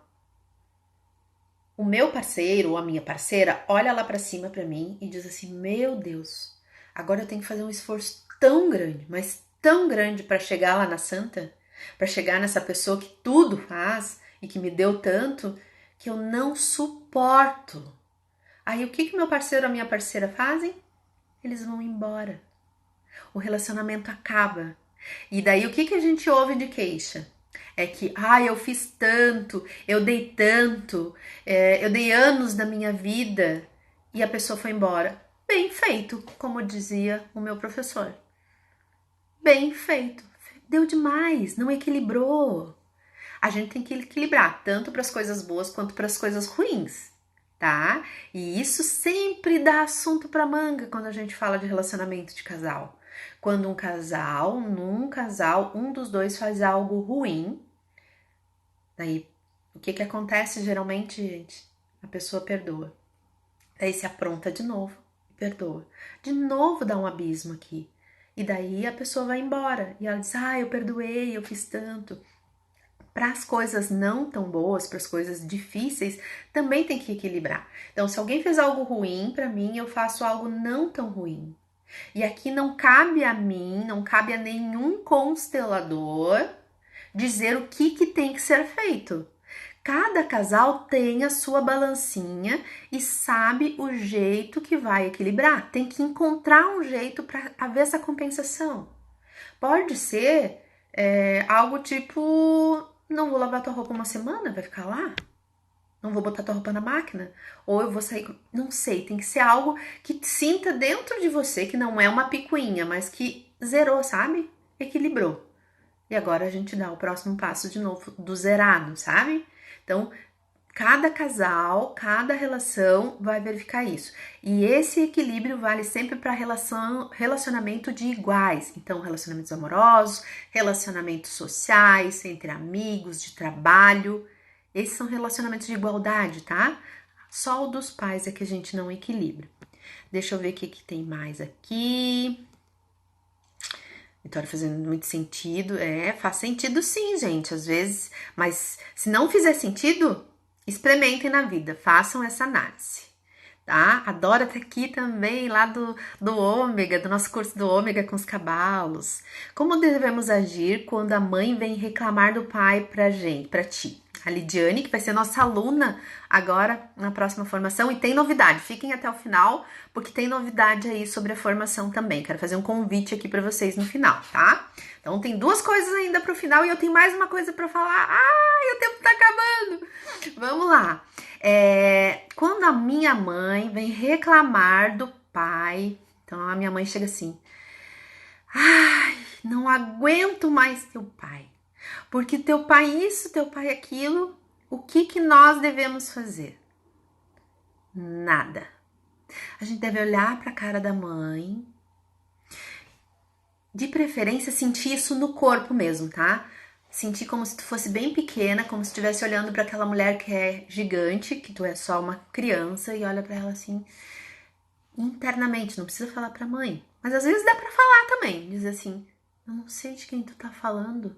O meu parceiro ou a minha parceira olha lá pra cima pra mim e diz assim: meu Deus, agora eu tenho que fazer um esforço tão grande, mas tão grande pra chegar lá na santa, pra chegar nessa pessoa que tudo faz e que me deu tanto, que eu não suporto. Aí o que meu parceiro ou a minha parceira fazem? Eles vão embora. O relacionamento acaba. E daí o que a gente ouve de queixa? É que, eu fiz tanto, eu dei tanto, eu dei anos da minha vida e a pessoa foi embora. Bem feito, como dizia o meu professor. Bem feito. Deu demais, não equilibrou. A gente tem que equilibrar tanto para as coisas boas quanto para as coisas ruins, tá? E isso sempre dá assunto para manga quando a gente fala de relacionamento de casal. Quando num casal, um dos dois faz algo ruim, daí o que acontece geralmente, gente? A pessoa perdoa. Daí se apronta de novo e perdoa. De novo dá um abismo aqui. E daí a pessoa vai embora. E ela diz, eu perdoei, eu fiz tanto. Para as coisas não tão boas, para as coisas difíceis, também tem que equilibrar. Então, se alguém fez algo ruim para mim, eu faço algo não tão ruim. E aqui não cabe a mim, não cabe a nenhum constelador dizer o que tem que ser feito. Cada casal tem a sua balancinha e sabe o jeito que vai equilibrar. Tem que encontrar um jeito para haver essa compensação. Pode ser algo tipo, não vou lavar tua roupa uma semana, vai ficar lá? Não vou botar tua roupa na máquina? Ou eu vou sair... Não sei, tem que ser algo que sinta dentro de você, que não é uma picuinha, mas que zerou, sabe? Equilibrou. E agora a gente dá o próximo passo de novo do zerado, sabe? Então, cada casal, cada relação vai verificar isso. E esse equilíbrio vale sempre para relacionamento de iguais. Então, relacionamentos amorosos, relacionamentos sociais, entre amigos, de trabalho. Esses são relacionamentos de igualdade, tá? Só o dos pais é que a gente não equilibra. Deixa eu ver o que tem mais aqui. Vitória fazendo muito sentido. Faz sentido sim, gente, às vezes. Mas se não fizer sentido, experimentem na vida, façam essa análise, tá? A Dora tá aqui também, lá do Ômega, do nosso curso do Ômega com os cavalos. Como devemos agir quando a mãe vem reclamar do pai pra ti? A Lidiane, que vai ser nossa aluna agora na próxima formação, e tem novidade, fiquem até o final, porque tem novidade aí sobre a formação também. Quero fazer um convite aqui para vocês no final, tá? Então tem duas coisas ainda pro final e eu tenho mais uma coisa para falar. Ai, o tempo tá acabando! Vamos lá. Quando a minha mãe vem reclamar do pai, então a minha mãe chega assim: ai, não aguento mais teu pai, porque teu pai isso, teu pai aquilo. O que nós devemos fazer? Nada. A gente deve olhar para a cara da mãe, de preferência sentir isso no corpo mesmo, tá? Sentir como se tu fosse bem pequena, como se estivesse olhando para aquela mulher que é gigante, que tu é só uma criança, e olha para ela assim, internamente, não precisa falar pra mãe. Mas às vezes dá pra falar também, dizer assim: eu não sei de quem tu tá falando,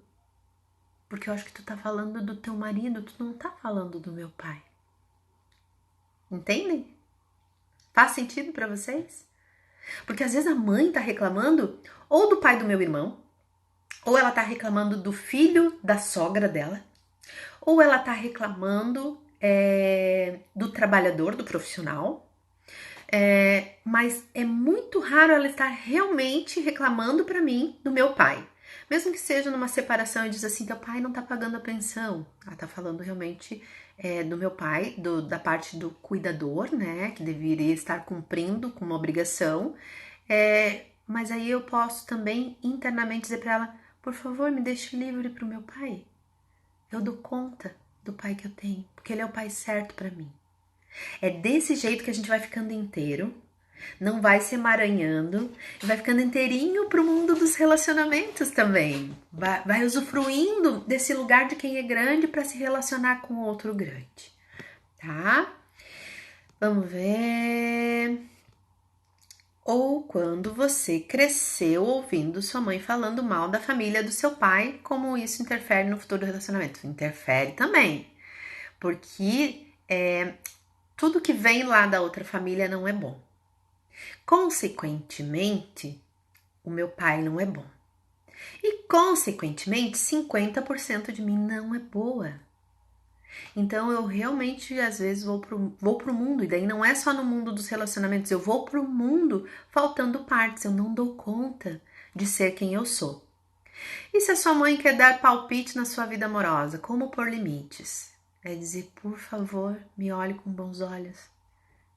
porque eu acho que tu tá falando do teu marido, tu não tá falando do meu pai. Entendem? Faz sentido pra vocês? Porque às vezes a mãe tá reclamando ou do pai do meu irmão, ou ela tá reclamando do filho da sogra dela, ou ela tá reclamando do trabalhador, do profissional. Mas é muito raro ela estar realmente reclamando pra mim do meu pai. Mesmo que seja numa separação e diz assim, teu pai não tá pagando a pensão. Ela tá falando realmente do meu pai, da parte do cuidador, né? Que deveria estar cumprindo com uma obrigação. Mas aí eu posso também internamente dizer pra ela, por favor, me deixe livre pro meu pai. Eu dou conta do pai que eu tenho, porque ele é o pai certo pra mim. É desse jeito que a gente vai ficando inteiro, não vai se emaranhando, e vai ficando inteirinho pro mundo dos relacionamentos também. Vai usufruindo desse lugar de quem é grande para se relacionar com outro grande, tá? Vamos ver. Ou quando você cresceu ouvindo sua mãe falando mal da família do seu pai, como isso interfere no futuro relacionamento? Interfere também, porque tudo que vem lá da outra família não é bom. Consequentemente, o meu pai não é bom. E, consequentemente, 50% de mim não é boa. Então, eu realmente, às vezes, vou pro mundo. E daí não é só no mundo dos relacionamentos. Eu vou pro mundo faltando partes. Eu não dou conta de ser quem eu sou. E se a sua mãe quer dar palpite na sua vida amorosa? Como pôr limites? É dizer, por favor, me olhe com bons olhos.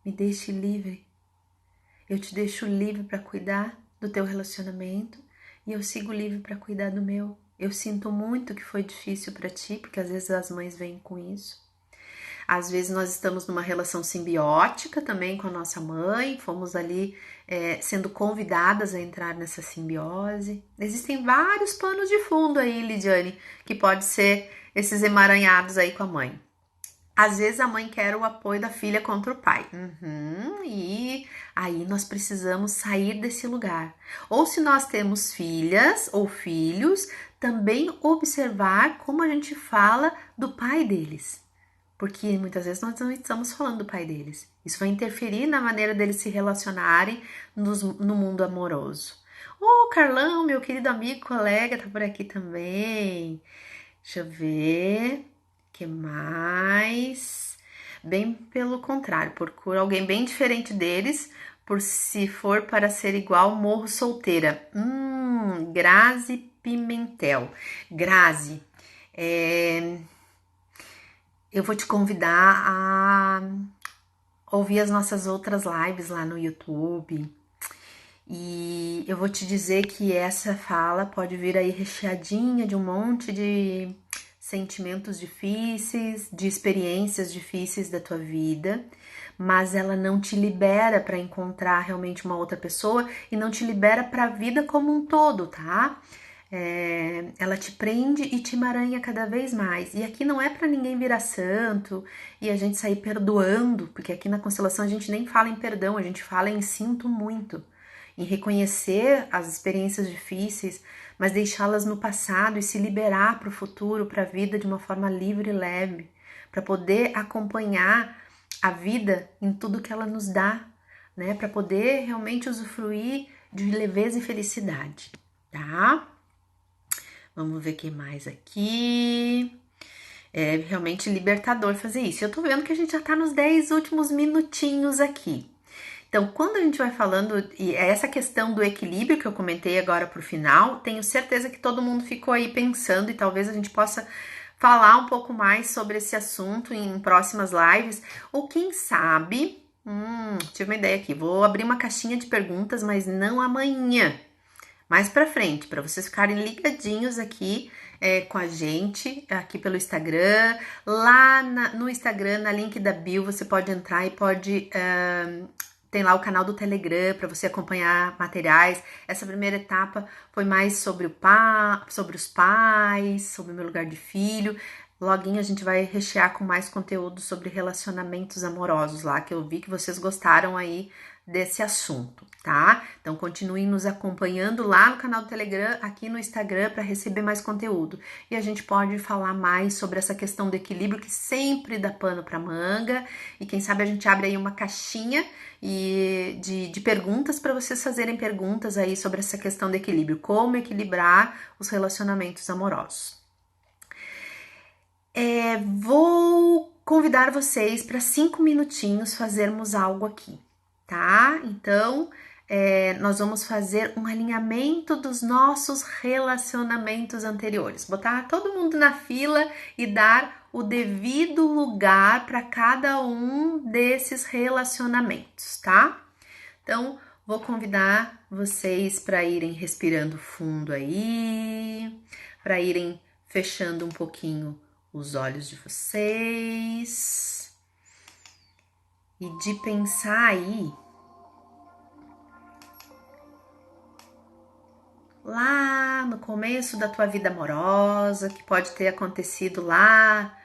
Me deixe livre. Eu te deixo livre para cuidar do teu relacionamento e eu sigo livre para cuidar do meu. Eu sinto muito que foi difícil para ti, porque às vezes as mães vêm com isso. Às vezes nós estamos numa relação simbiótica também com a nossa mãe, fomos ali sendo convidadas a entrar nessa simbiose. Existem vários panos de fundo aí, Lidiane, que pode ser esses emaranhados aí com a mãe. Às vezes a mãe quer o apoio da filha contra o pai. E aí nós precisamos sair desse lugar. Ou se nós temos filhas ou filhos, também observar como a gente fala do pai deles. Porque muitas vezes nós não estamos falando do pai deles. Isso vai interferir na maneira deles se relacionarem no mundo amoroso. Carlão, meu querido amigo, colega, tá por aqui também. Deixa eu ver. Que mais? Bem pelo contrário, procura alguém bem diferente deles, por se for para ser igual, morro solteira. Grazi Pimentel. Grazi, eu vou te convidar a ouvir as nossas outras lives lá no YouTube. E eu vou te dizer que essa fala pode vir aí recheadinha de um monte de sentimentos difíceis, de experiências difíceis da tua vida, mas ela não te libera para encontrar realmente uma outra pessoa e não te libera para a vida como um todo, tá? Ela te prende e te emaranha cada vez mais. E aqui não é para ninguém virar santo e a gente sair perdoando, porque aqui na constelação a gente nem fala em perdão, a gente fala em sinto muito, em reconhecer as experiências difíceis, mas deixá-las no passado e se liberar para o futuro, para a vida de uma forma livre e leve, para poder acompanhar a vida em tudo que ela nos dá, né? Para poder realmente usufruir de leveza e felicidade, tá? Vamos ver o que mais aqui. É realmente libertador fazer isso. Eu tô vendo que a gente já tá nos 10 últimos minutinhos aqui. Então, quando a gente vai falando, e essa questão do equilíbrio que eu comentei agora pro final, tenho certeza que todo mundo ficou aí pensando e talvez a gente possa falar um pouco mais sobre esse assunto em próximas lives, ou quem sabe, tive uma ideia aqui, vou abrir uma caixinha de perguntas, mas não amanhã, mais pra frente, para vocês ficarem ligadinhos aqui com a gente, aqui pelo Instagram. Lá no Instagram, na link da bio, você pode entrar e pode... tem lá o canal do Telegram para você acompanhar materiais. Essa primeira etapa foi mais sobre sobre os pais, sobre o meu lugar de filho. Loguinho a gente vai rechear com mais conteúdo sobre relacionamentos amorosos lá, que eu vi que vocês gostaram aí desse assunto, tá? Então continuem nos acompanhando lá no canal do Telegram, aqui no Instagram, para receber mais conteúdo. E a gente pode falar mais sobre essa questão do equilíbrio que sempre dá pano para manga. E quem sabe a gente abre aí uma caixinha de perguntas para vocês fazerem perguntas aí sobre essa questão do equilíbrio, como equilibrar os relacionamentos amorosos. Vou convidar vocês para 5 minutinhos fazermos algo aqui, tá? Então, nós vamos fazer um alinhamento dos nossos relacionamentos anteriores. Botar todo mundo na fila e dar o devido lugar para cada um desses relacionamentos, tá? Então, vou convidar vocês para irem respirando fundo aí, para irem fechando um pouquinho os olhos de vocês e de pensar aí lá no começo da tua vida amorosa, que pode ter acontecido lá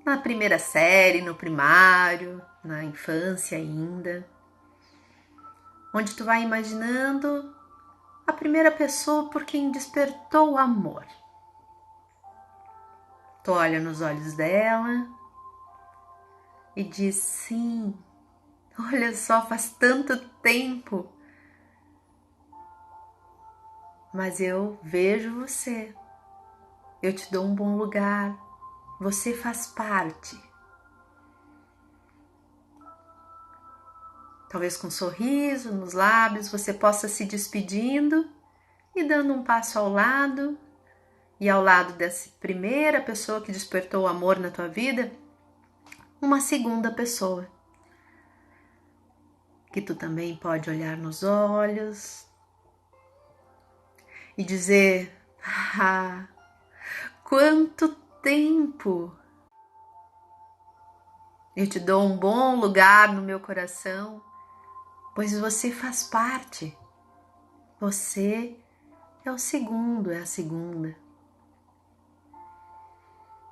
na primeira série, no primário, na infância ainda, onde tu vai imaginando a primeira pessoa por quem despertou o amor. Tu olha nos olhos dela e diz: sim, olha só, faz tanto tempo, mas eu vejo você, eu te dou um bom lugar, você faz parte. Talvez com um sorriso nos lábios você possa se despedindo e dando um passo ao lado, e ao lado dessa primeira pessoa que despertou o amor na tua vida, uma segunda pessoa, que tu também pode olhar nos olhos e dizer: ah, quanto tempo! Eu te dou um bom lugar no meu coração, pois você faz parte. Você é o segundo, é a segunda.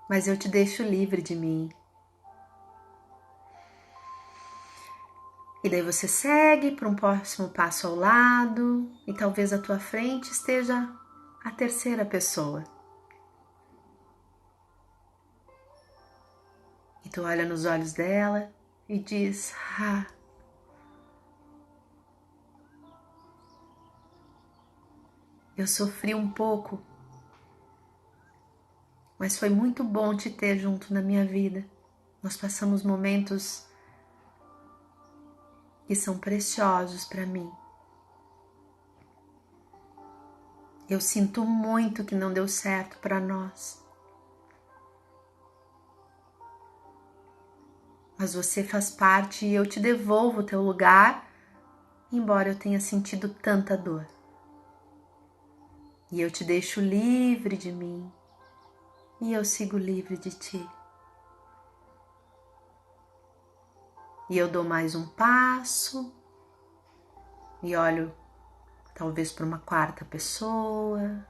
Mas eu te deixo livre de mim. E daí você segue para um próximo passo ao lado e talvez à tua frente esteja a terceira pessoa. E tu olha nos olhos dela e diz: ah, eu sofri um pouco, mas foi muito bom te ter junto na minha vida. Nós passamos momentos que são preciosos para mim. Eu sinto muito que não deu certo para nós. Mas você faz parte e eu te devolvo o teu lugar, embora eu tenha sentido tanta dor. E eu te deixo livre de mim, e eu sigo livre de ti. E eu dou mais um passo, e olho talvez para uma quarta pessoa.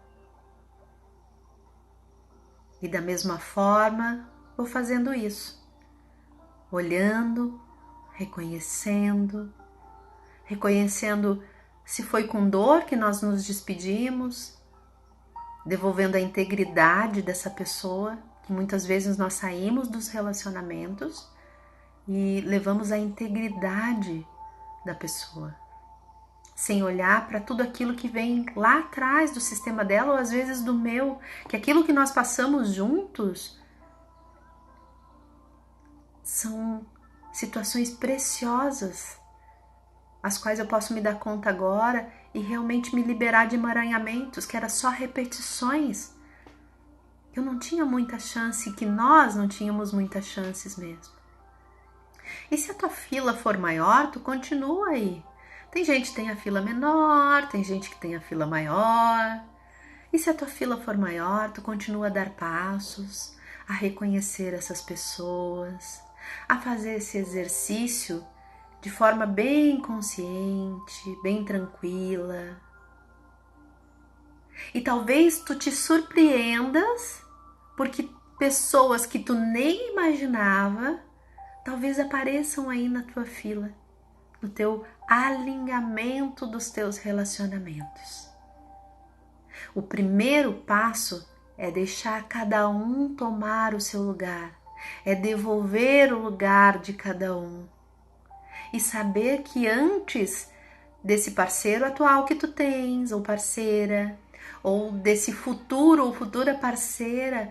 E da mesma forma, vou fazendo isso. Olhando, reconhecendo se foi com dor que nós nos despedimos, devolvendo a integridade dessa pessoa, que muitas vezes nós saímos dos relacionamentos e levamos a integridade da pessoa, sem olhar para tudo aquilo que vem lá atrás do sistema dela ou às vezes do meu, que aquilo que nós passamos juntos são situações preciosas, as quais eu posso me dar conta agora e realmente me liberar de emaranhamentos, que era só repetições. Eu não tinha muita chance, que nós não tínhamos muitas chances mesmo. E se a tua fila for maior, tu continua aí. Tem gente que tem a fila menor, tem gente que tem a fila maior. E se a tua fila for maior, tu continua a dar passos, a reconhecer essas pessoas, a fazer esse exercício de forma bem consciente, bem tranquila. E talvez tu te surpreendas porque pessoas que tu nem imaginava talvez apareçam aí na tua fila, no teu alinhamento dos teus relacionamentos. O primeiro passo é deixar cada um tomar o seu lugar, é devolver o lugar de cada um e saber que antes desse parceiro atual que tu tens, ou parceira, ou desse futuro ou futura parceira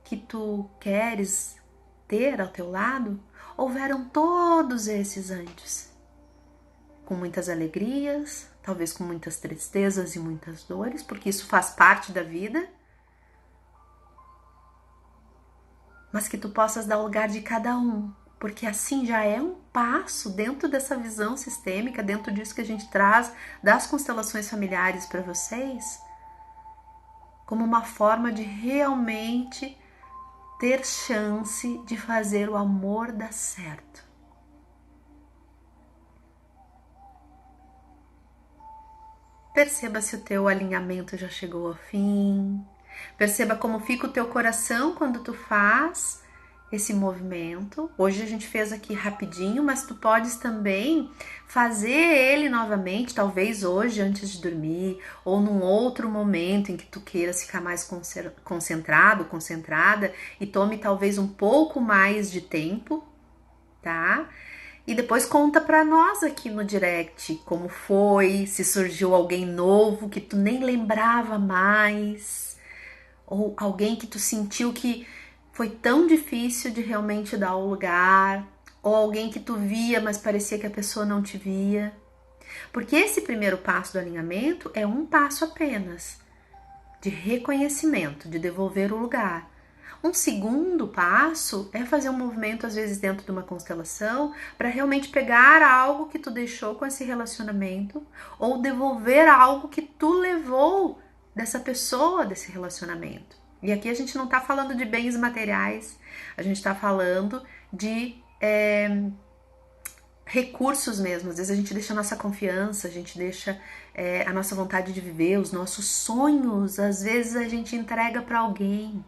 que tu queres ter ao teu lado, houveram todos esses antes, com muitas alegrias, talvez com muitas tristezas e muitas dores, porque isso faz parte da vida, mas que tu possas dar o lugar de cada um, porque assim já é um passo dentro dessa visão sistêmica, dentro disso que a gente traz das constelações familiares para vocês, como uma forma de realmente ter chance de fazer o amor dar certo. Perceba se o teu alinhamento já chegou ao fim. Perceba como fica o teu coração quando tu faz esse movimento. Hoje a gente fez aqui rapidinho, mas tu podes também fazer ele novamente, talvez hoje antes de dormir, ou num outro momento em que tu queiras ficar mais concentrado, concentrada, e tome talvez um pouco mais de tempo, tá? E depois conta pra nós aqui no direct como foi, se surgiu alguém novo que tu nem lembrava mais, ou alguém que tu sentiu que foi tão difícil de realmente dar o lugar, ou alguém que tu via, mas parecia que a pessoa não te via. Porque esse primeiro passo do alinhamento é um passo apenas, de reconhecimento, de devolver o lugar. Um segundo passo é fazer um movimento, às vezes dentro de uma constelação, para realmente pegar algo que tu deixou com esse relacionamento, ou devolver algo que tu levou dessa pessoa, desse relacionamento. E aqui a gente não está falando de bens materiais, a gente está falando de recursos mesmo. Às vezes a gente deixa a nossa confiança, a gente deixa a nossa vontade de viver, os nossos sonhos, às vezes a gente entrega para alguém.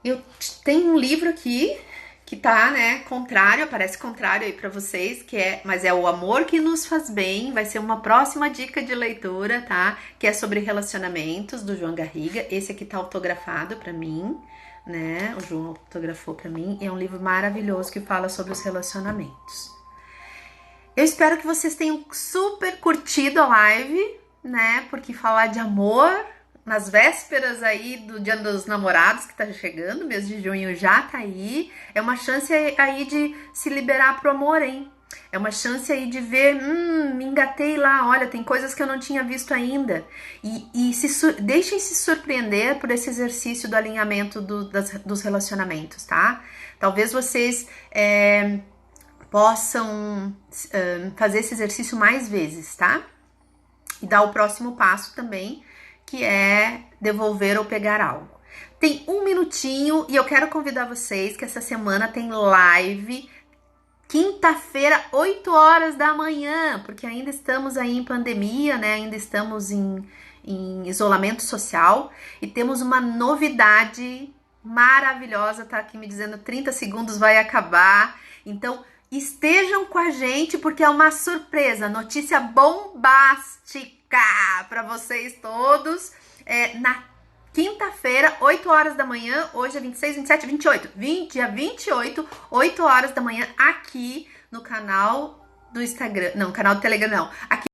Eu tenho um livro aqui que tá, né, contrário, parece contrário aí para vocês, mas é O Amor que Nos Faz Bem, vai ser uma próxima dica de leitura, tá? Que é sobre relacionamentos, do João Garriga. Esse aqui tá autografado para mim, né? O João autografou para mim, e é um livro maravilhoso que fala sobre os relacionamentos. Eu espero que vocês tenham super curtido a live, né? Porque falar de amor nas vésperas aí do Dia dos Namorados, que tá chegando, mês de junho já tá aí, é uma chance aí de se liberar pro amor, hein? É uma chance aí de ver, me engatei lá, olha, tem coisas que eu não tinha visto ainda. E deixem se surpreender por esse exercício do alinhamento dos relacionamentos, tá? Talvez vocês possam fazer esse exercício mais vezes, tá? E dar o próximo passo também, que é devolver ou pegar algo. Tem um minutinho e eu quero convidar vocês que essa semana tem live, quinta-feira, 8 horas da manhã, porque ainda estamos aí em pandemia, né? Ainda estamos em isolamento social e temos uma novidade maravilhosa, tá aqui me dizendo 30 segundos vai acabar. Então, estejam com a gente porque é uma surpresa, notícia bombástica para vocês todos. Na quinta-feira, 8 horas da manhã, hoje é 26, 27, 28, dia 28, 8 horas da manhã, aqui no canal do Instagram, não, canal do Telegram não, aqui